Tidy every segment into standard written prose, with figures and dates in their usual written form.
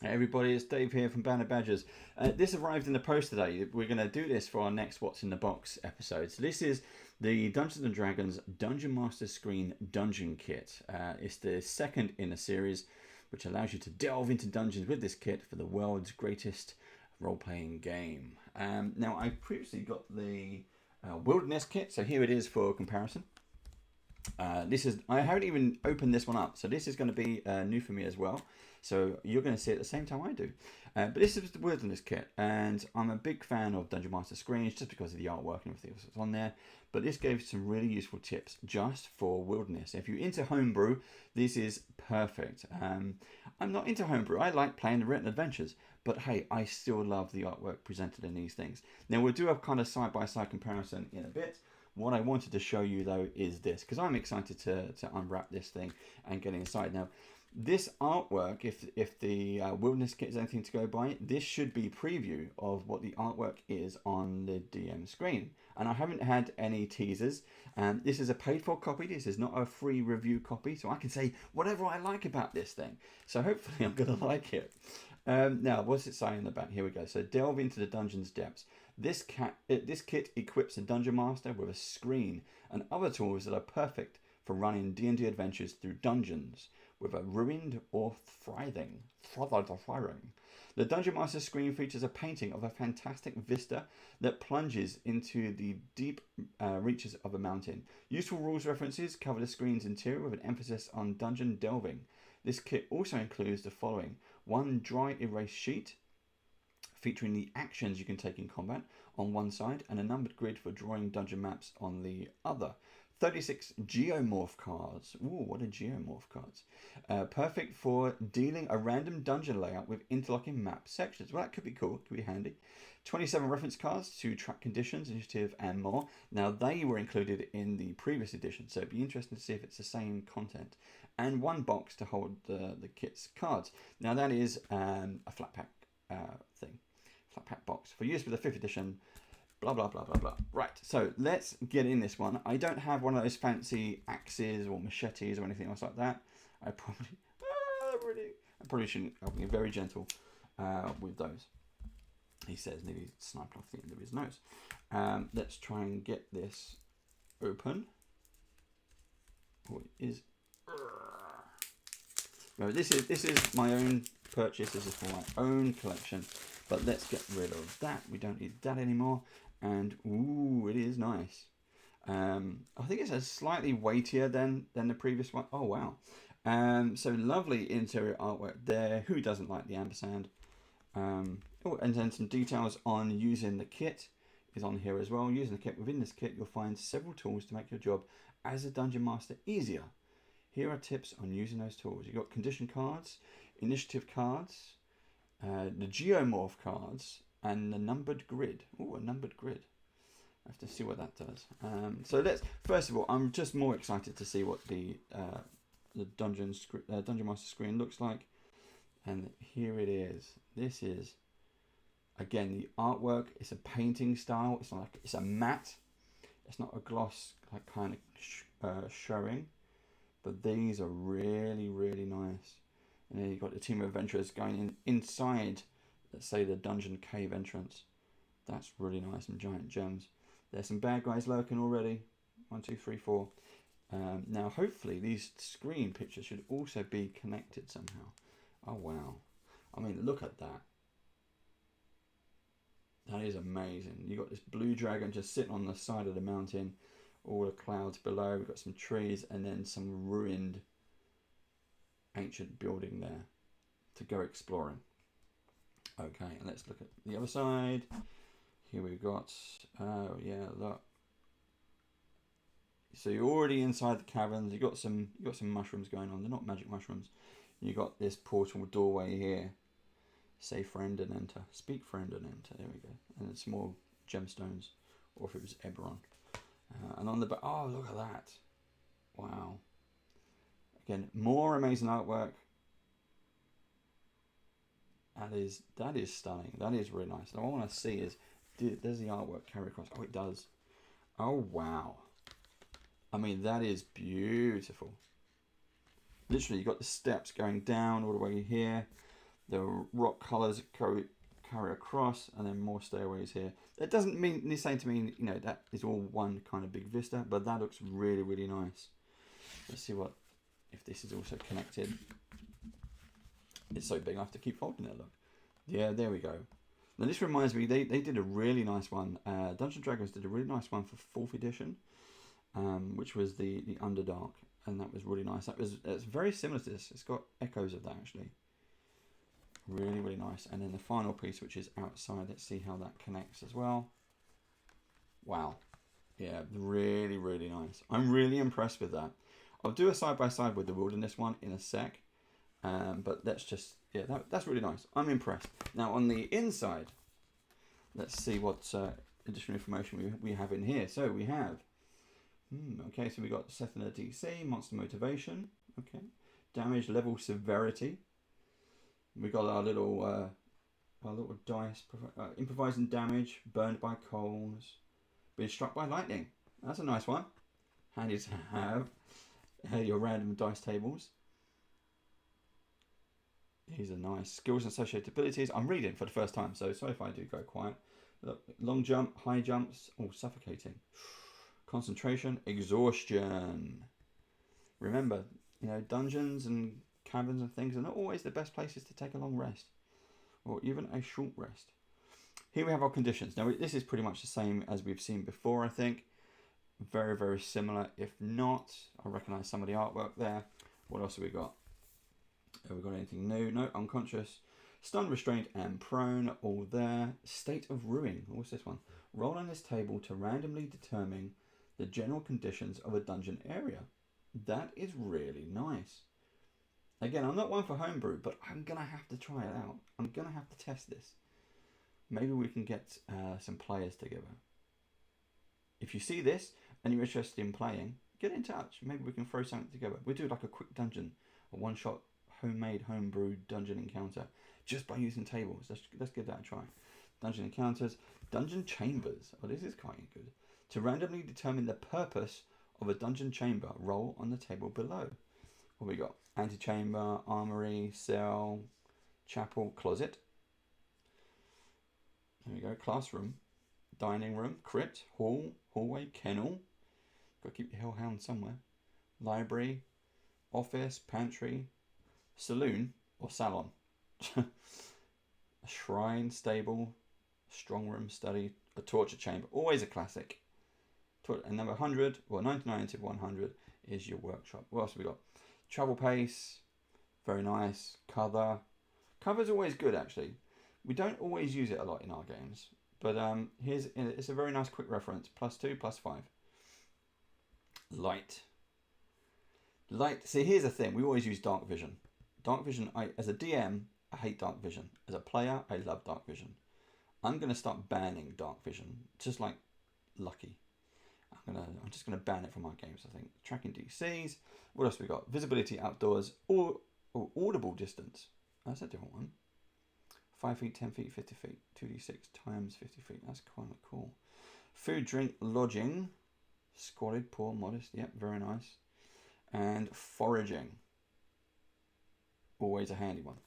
Hey everybody, it's Dave here from Banner Badgers. This arrived in the post today. We're going to do this for our next What's in the Box episode. So this is the Dungeons & Dragons Dungeon Master Screen Dungeon Kit. It's the second in a series, which allows you to delve into dungeons with this kit for the world's greatest role-playing game. Now, I previously got the Wilderness kit, so here it is for comparison. I haven't even opened this one up, so this is going to be new for me as well. So you're going to see it at the same time I do. But this is the Wilderness kit, and I'm a big fan of Dungeon Master Screens just because of the artwork and everything else that's on there. But this gave some really useful tips just for Wilderness. If you're into homebrew, this is perfect. I'm not into homebrew. I like playing the written adventures, but hey, I still love the artwork presented in these things. Now we'll do a kind of side-by-side comparison in a bit. What I wanted to show you though is this, because I'm excited to unwrap this thing and get inside. Now, this artwork, if the Wilderness kit is anything to go by, this should be preview of what the artwork is on the DM screen. And I haven't had any teasers. This is a paid for copy. This is not a free review copy, so I can say whatever I like about this thing. So hopefully I'm going to like it. Now, what's it saying in the back? Here we go. So delve into the dungeon's depths. This kit equips a Dungeon Master with a screen and other tools that are perfect for running D&D adventures through dungeons with a ruined or thriving. The Dungeon Master screen features a painting of a fantastic vista that plunges into the deep reaches of a mountain. Useful rules references cover the screen's interior with an emphasis on dungeon delving. This kit also includes the following: one dry erase sheet featuring the actions you can take in combat on one side and a numbered grid for drawing dungeon maps on the other. 36 Geomorph cards. Ooh, what are Geomorph cards? Perfect for dealing a random dungeon layout with interlocking map sections. Well, that could be cool. Could be handy. 27 reference cards to track conditions, initiative, and more. Now, they were included in the previous edition, so it'd be interesting to see if it's the same content. And one box to hold the kit's cards. Now, that is a flat pack thing. Flat pack box for use with the 5th edition. Blah, blah, blah, blah, blah. Right, so let's get in this one. I don't have one of those fancy axes or machetes or anything else like that. I probably shouldn't. I'll be very gentle with those. He says, nearly sniped off the end of his nose. Let's try and get this open. Oh, it is. No, this is my own purchase. This is for my own collection. But let's get rid of that. We don't need that anymore. And ooh, it is nice. I think it's a slightly weightier than the previous one. Oh wow. So lovely interior artwork there. Who doesn't like the ampersand? Oh, and then some details on using the kit is on here as well. Using the kit. Within this kit, you'll find several tools to make your job as a dungeon master easier. Here are tips on using those tools. You've got condition cards, initiative cards, the Geomorph cards, and the numbered grid. Oh, a numbered grid. I have to see what that does. So let's, first of all, I'm just more excited to see what the Dungeon Master screen looks like. And here it is. This is, again, the artwork. It's a painting style. It's not like, it's a matte. It's not a gloss like kind of showing. But these are really, really nice. And then you've got the team of adventurers going inside, let's say, the dungeon cave entrance. That's really nice, and giant gems. There's some bad guys lurking already. 1, 2, 3, 4. Now, hopefully, these screen pictures should also be connected somehow. Oh, wow. I mean, look at that. That is amazing. You've got this blue dragon just sitting on the side of the mountain. All the clouds below. We've got some trees and then some ruined ancient building there to go exploring. Okay, and let's look at the other side. Here we've got, oh yeah, look. So you're already inside the caverns. You've got some mushrooms going on. They're not magic mushrooms. You've got this portal doorway here. Say friend and enter. Speak friend and enter. There we go. And then some more gemstones, or if it was Eberron. And on the back, oh look at that! Wow. Again, more amazing artwork. That is stunning. That is really nice. And what I want to see is, does the artwork carry across? Oh, it does. Oh wow. I mean, that is beautiful. Literally, you've got the steps going down all the way here. The rock colours carry across, and then more stairways here. That doesn't mean necessarily to mean, you know, that is all one kind of big vista, but that looks really, really nice. Let's see what if this is also connected. It's so big I have to keep folding it. Look, yeah, there we go. Now this reminds me, they did a really nice one. Dungeons & Dragons did a really nice one for 4th edition, which was the Underdark, and that was really nice. It's very similar to this. It's got echoes of that actually. Really, really nice. And then the final piece, which is outside, let's see how that connects as well. Wow. Yeah, really, really nice. I'm really impressed with that. I'll do a side-by-side with the Wilderness one in a sec. But let's just, yeah, that's really nice. I'm impressed. Now, on the inside, let's see what additional information we have in here. So we have, okay, so we got Sethana DC, monster motivation, okay, damage level severity. We got our little dice, improvising damage, burned by coals, being struck by lightning. That's a nice one. Handy to have. Your random dice tables. These are nice. Skills and associated abilities. I'm reading for the first time, so sorry if I do go quiet. Look, long jump, high jumps. Oh, suffocating. Concentration, exhaustion. Remember, you know, dungeons and caverns and things are not always the best places to take a long rest, or even a short rest. Here we have our conditions. Now this is pretty much the same as we've seen before, I think. Very, very similar. If not, I recognise some of the artwork there. What else have we got? Have we got anything new? No, unconscious. Stunned, restrained, and prone, all there. State of ruin. What's this one? Roll on this table to randomly determine the general conditions of a dungeon area. That is really nice. Again, I'm not one for homebrew, but I'm going to have to try it out. I'm going to have to test this. Maybe we can get some players together. If you see this and you're interested in playing, get in touch. Maybe we can throw something together. We'll do like a quick dungeon, a one-shot homemade, homebrewed dungeon encounter just by using tables. Let's give that a try. Dungeon encounters, dungeon chambers. Oh, this is quite good. To randomly determine the purpose of a dungeon chamber, roll on the table below. What we got? Antechamber, armory, cell, chapel, closet. There we go. Classroom, dining room, crypt, hall, hallway, kennel. Got to keep your hellhound somewhere. Library, office, pantry, saloon or salon. A shrine, stable, strong room, study, a torture chamber. Always a classic. And number 100, well 99 to 100 is your workshop. What else have we got? Travel pace, very nice. Cover. Cover's always good actually. We don't always use it a lot in our games. But it's a very nice quick reference. +2, +5. Light. Light. See, here's the thing. We always use dark vision. Dark vision, as a DM, I hate dark vision. As a player, I love dark vision. I'm going to start banning dark vision, just like Lucky. I'm just going to ban it from our games, I think. Tracking DCs. What else we got? Visibility outdoors or audible distance. That's a different one. 5 feet, 10 feet, 50 feet. 2d6 times 50 feet. That's quite cool. Food, drink, lodging. Squalid, poor, modest. Yep, very nice. And foraging. Always a handy one.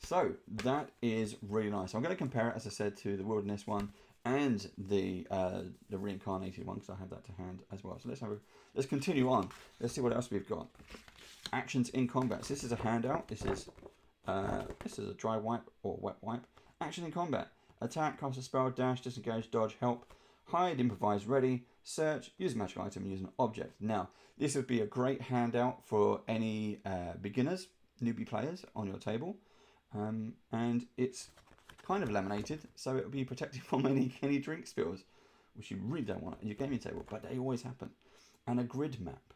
So that is really nice. I'm going to compare it, as I said, to the Wilderness one and the reincarnated one, because I have that to hand as well. So let's continue on. Let's see what else we've got. Actions in combat. So this is a handout. This is a dry wipe or wet wipe. Action in combat. Attack, cast a spell, dash, disengage, dodge, help, hide, improvise, ready, search, use a magic item, use an object. Now, this would be a great handout for any beginners, newbie players on your table. And it's kind of laminated, so it will be protected from any drink spills, which you really don't want on your gaming table, but they always happen. And a grid map.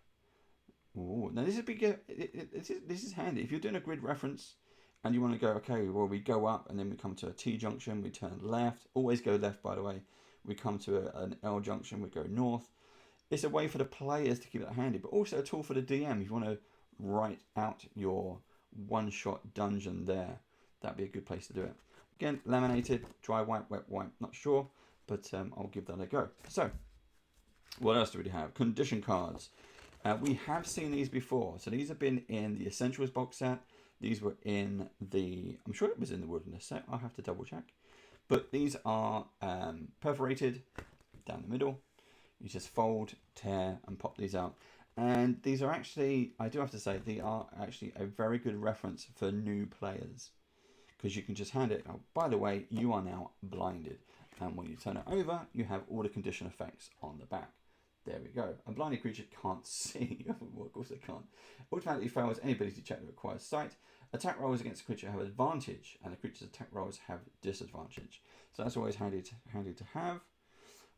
Ooh, now this is handy. If you're doing a grid reference and you want to go, okay, well, we go up and then we come to a T junction, we turn left. Always go left, by the way. We come to an L junction, we go north. It's a way for the players to keep that handy, but also a tool for the DM. If you want to write out your one-shot dungeon there, that'd be a good place to do it. Again, laminated, dry wipe, wet wipe, not sure, but I'll give that a go. So, what else do we have? Condition cards. We have seen these before. So these have been in the Essentials box set. These were in the, I'm sure it was in the Wilderness set. I'll have to double check. But these are perforated down the middle. You just fold, tear, and pop these out. And these are actually, I do have to say, they are actually a very good reference for new players. Because you can just hand it, oh, by the way, you are now blinded. And when you turn it over, you have all the condition effects on the back. There we go. A blinded creature can't see. Well, of course they can't. Automatically fails any ability check that requires sight. Attack rolls against the creature have advantage, and the creature's attack rolls have disadvantage. So that's always handy to have.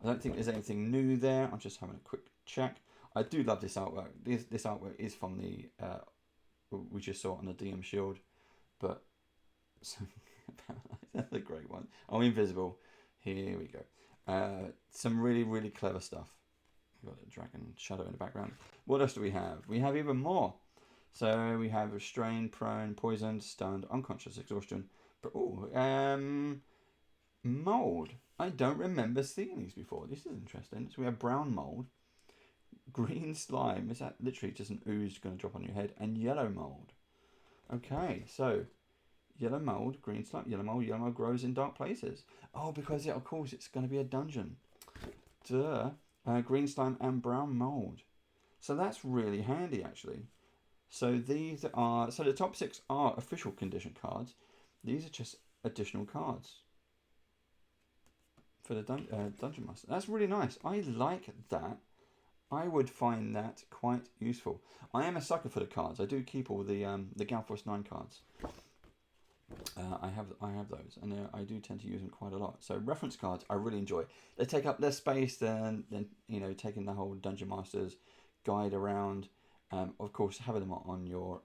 I don't think there's anything new there. I'm just having a quick check. I do love this artwork. This artwork is from the we just saw it on the DM Shield, but that's a great one. Oh, invisible. Here we go. Some really clever stuff. We've got a dragon shadow in the background. What else do we have? We have even more. So we have restrained, prone, poisoned, stunned, unconscious, exhaustion. But mold. I don't remember seeing these before. This is interesting. So we have brown mold, green slime. Is that literally just an ooze going to drop on your head? And yellow mold. Okay, so yellow mold, green slime, yellow mold grows in dark places. Oh, because of course it's going to be a dungeon. Duh. Green slime and brown mold. So that's really handy actually. So these are, so the top 6 are official condition cards. These are just additional cards for the Dungeon Master. That's really nice. I like that. I would find that quite useful. I am a sucker for the cards. I do keep all the Galforce 9 cards. I have those, and I do tend to use them quite a lot. So reference cards I really enjoy. They take up less space than you know, taking the whole Dungeon Master's guide around. Of course, having them on your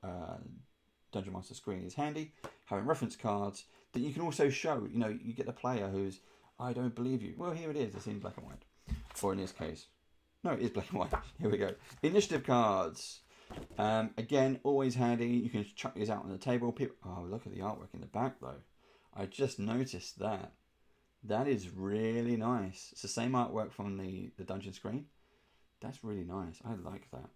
Dungeon Master screen is handy. Having reference cards that you can also show. You know, you get the player who's, I don't believe you. Well, here it is. It's in black and white. Or in this case, no, it is black and white. Here we go. Initiative cards. Again, always handy. You can chuck these out on the table. People, oh, look at the artwork in the back though. I just noticed that. That is really nice. It's the same artwork from the dungeon screen. That's really nice. I like that.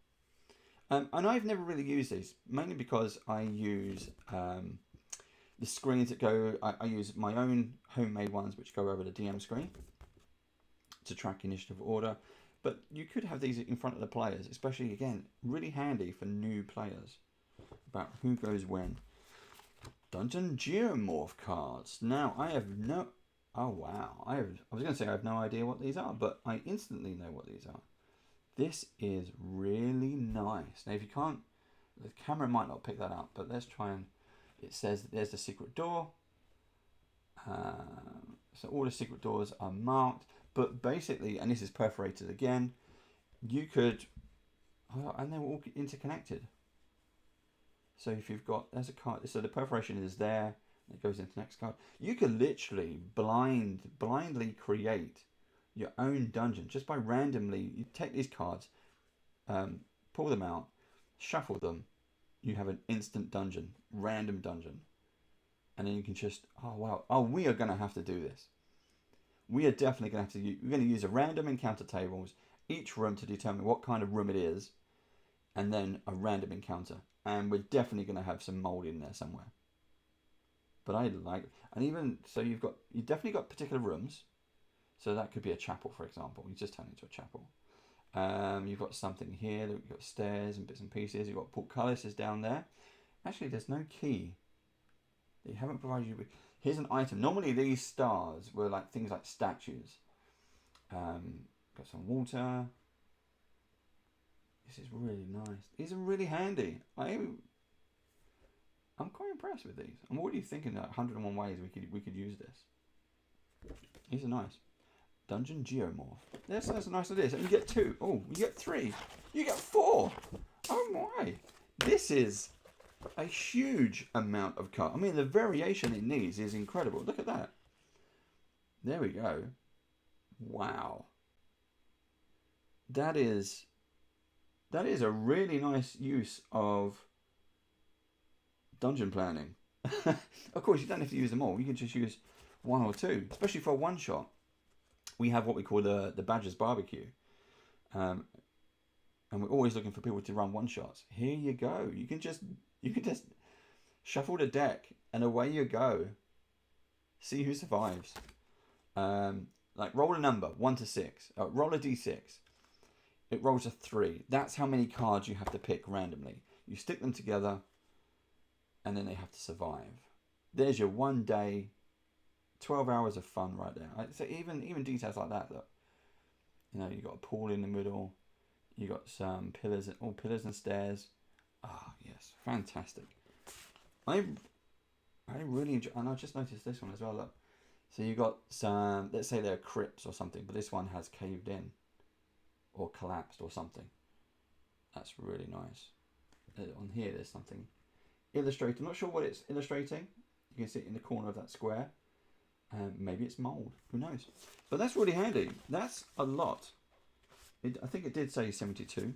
And I've never really used these, mainly because I use the screens that go. I use my own homemade ones, which go over the DM screen to track initiative order. But you could have these in front of the players, especially, again, really handy for new players about who goes when. Dungeon Geomorph cards. Now, I have no... Oh, wow. I was going to say I have no idea what these are, but I instantly know what these are. This is really nice. Now, if you can't... The camera might not pick that up, but let's try and... It says that there's the secret door. So all the secret doors are marked. But basically, and this is perforated again, you could, and they're all interconnected. So if you've got, there's a card, so the perforation is there, and it goes into the next card. You could literally blindly create your own dungeon just by randomly, you take these cards, pull them out, shuffle them, you have an instant dungeon, random dungeon. And then you can just, oh wow, oh, we are going to have to do this. We are definitely going to have to we're going to use a random encounter tables, each room to determine what kind of room it is, and then a random encounter. And we're definitely going to have some mold in there somewhere. But I like, and even, so you definitely got particular rooms. So that could be a chapel, for example. You just turn it into a chapel. You've got something here, you've got stairs and bits and pieces. You've got portcullises down there. Actually, there's no key. They haven't provided you with. Here's an item. Normally these stars were like things like statues. Got some water. This is really nice. These are really handy. I'm quite impressed with these. I'm already thinking that 101 ways we could use this. These are nice. Dungeon Geomorph. That's a nice idea. So you get 2. Oh, you get 3. You get 4. Oh my. This is a huge amount of cards. I mean, the variation in these is incredible. Look at that. There we go. Wow. That is a really nice use of dungeon planning. Of course, you don't have to use them all. You can just use 1 or 2, especially for a one shot. We have what we call the Badger's Barbecue. And we're always looking for people to run one shots. Here you go. You can just Shuffle the deck, and away you go. See who survives. Like roll a number, 1 to 6. Roll a d6. It rolls a 3. That's how many cards you have to pick randomly. You stick them together, and then they have to survive. There's your 1 day, 12 hours of fun right there. So even details like that. Look, you know, you got a pool in the middle. You got some pillars, all pillars and stairs. Ah, yes, fantastic. I really enjoy, and I just noticed this one as well. Look, so you got some. Let's say they're crypts or something, but this one has caved in, or collapsed or something. That's really nice. On here, there's something illustrated. I'm not sure what it's illustrating. You can see it in the corner of that square. Maybe it's mold. Who knows? But that's really handy. That's a lot. I think it did say 72.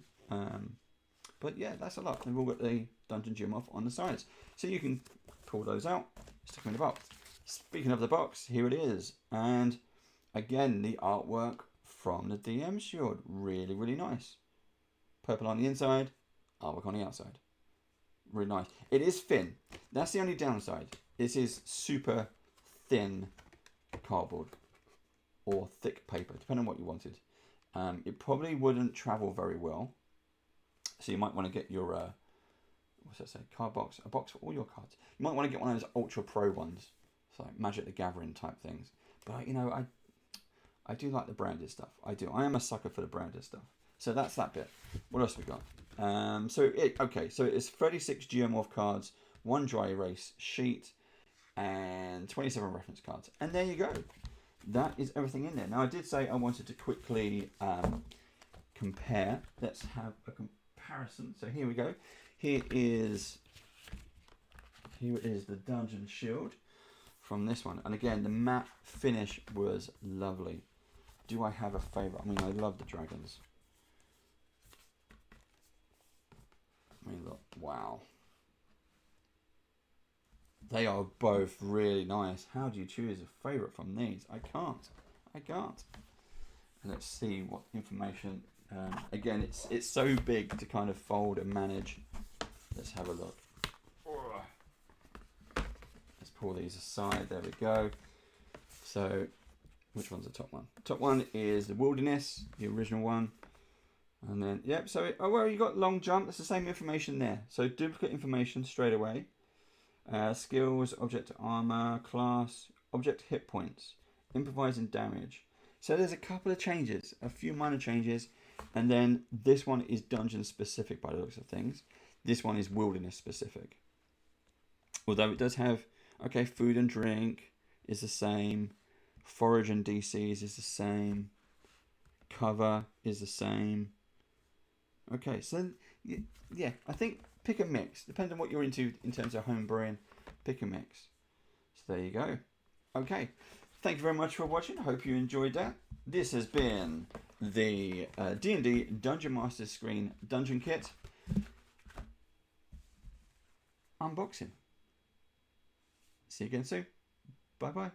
But yeah, that's a lot. And we've all got the Dungeon Geomorph on the sides. So you can pull those out, stick them in the box. Speaking of the box, here it is. And again, the artwork from the DM shield. Really, really nice. Purple on the inside, artwork on the outside. Really nice. It is thin. That's the only downside. This is super thin cardboard or thick paper, depending on what you wanted. It probably wouldn't travel very well. So you might want to get your, what's that say, card box, a box for all your cards. You might want to get one of those Ultra Pro ones. It's like Magic the Gathering type things. But, you know, I do like the branded stuff. I do. I am a sucker for the branded stuff. So that's that bit. What else we got? So it's 36 Geomorph cards, 1 dry erase sheet, and 27 reference cards. And there you go. That is everything in there. Now, I did say I wanted to quickly compare. Let's have a comparison. So here we go. Here is the Dungeon Shield from this one. And again, the matte finish was lovely. Do I have a favourite? I mean, I love the dragons. I mean, look, wow. They are both really nice. How do you choose a favourite from these? I can't. And let's see what information. Again, it's so big to kind of fold and manage. Let's have a look. Let's pull these aside. There we go. So, which one's the top one? Top one is the Wilderness, the original one. And then, yep, so, you got long jump. That's the same information there. So, duplicate information straight away. Skills, object armor, class, object hit points, improvising damage. So there's a couple of changes, a few minor changes, and then this one is dungeon specific by the looks of things. This one is wilderness specific. Although it does have, food and drink is the same, forage and DCs is the same, cover is the same. Okay, so yeah, I think pick a mix. Depending on what you're into in terms of home brewing, pick a mix. So there you go. Okay, thank you very much for watching. I hope you enjoyed that. This has been the D&D Dungeon Master Screen Dungeon Kit unboxing. See you again soon. Bye bye.